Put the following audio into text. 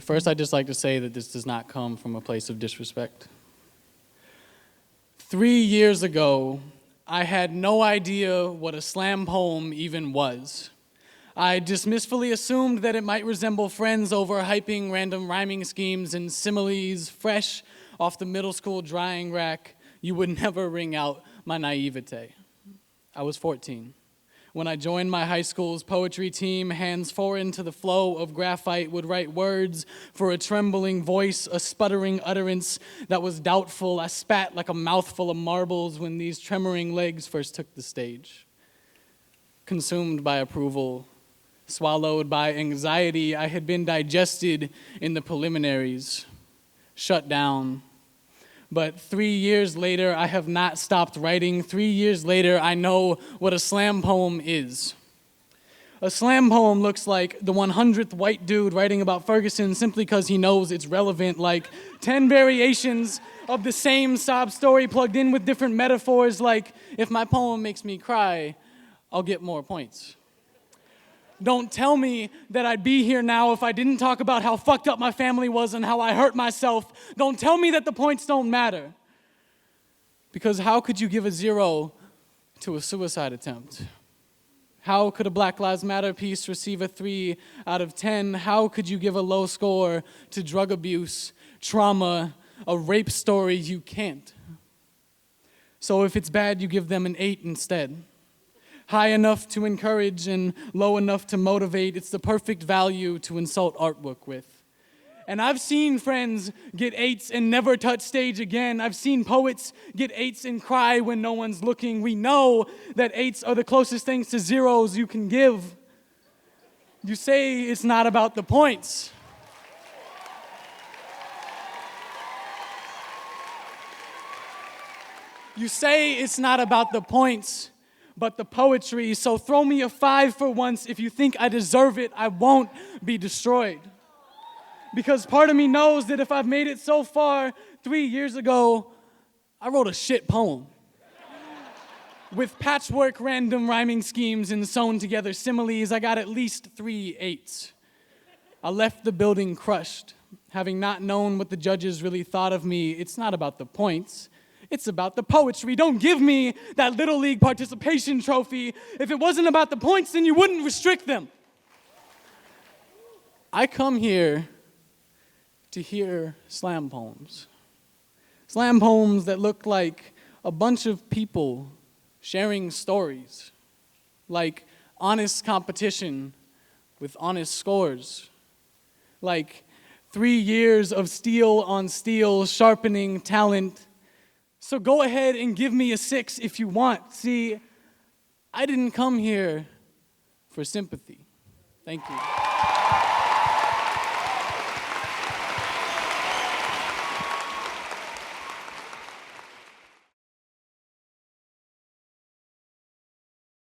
First, I'd just like to say that this does not come from a place of disrespect. 3 years ago, I had no idea what a slam poem even was. I dismissively assumed that it might resemble friends overhyping random rhyming schemes and similes fresh off the middle school drying rack. You would never wring out my naivete. I was 14. When I joined my high school's poetry team, hands foreign to the flow of graphite would write words for a trembling voice, a sputtering utterance that was doubtful. I spat like a mouthful of marbles when these tremoring legs first took the stage. Consumed by approval, swallowed by anxiety, I had been digested in the preliminaries, shut down. But 3 years later, I have not stopped writing. 3 years later, I know what a slam poem is. A slam poem looks like the 100th white dude writing about Ferguson simply because he knows it's relevant, like 10 variations of the same sob story plugged in with different metaphors, like if my poem makes me cry, I'll get more points. Don't tell me that I'd be here now if I didn't talk about how fucked up my family was and how I hurt myself. Don't tell me that the points don't matter. Because how could you give a 0 to a suicide attempt? How could a Black Lives Matter piece receive a 3 out of 10? How could you give a low score to drug abuse, trauma, a rape story? You can't. So if it's bad, you give them an 8 instead. High enough to encourage and low enough to motivate. It's the perfect value to insult artwork with. And I've seen friends get 8s and never touch stage again. I've seen poets get 8s and cry when no one's looking. We know that 8s are the closest things to 0s you can give. You say it's not about the points. You say it's not about the points, but the poetry. So throw me a 5 for once. If you think I deserve it, I won't be destroyed. Because part of me knows that if I've made it so far, 3 years ago, I wrote a shit poem. With patchwork random rhyming schemes and sewn together similes, I got at least 3 8s. I left the building crushed, having not known what the judges really thought of me. It's not about the points. It's about the poetry. Don't give me that Little League participation trophy. If it wasn't about the points, then you wouldn't restrict them. I come here to hear slam poems. Slam poems that look like a bunch of people sharing stories, like honest competition with honest scores, like 3 years of steel on steel sharpening talent. So go ahead and give me a 6 if you want. See, I didn't come here for sympathy. Thank you.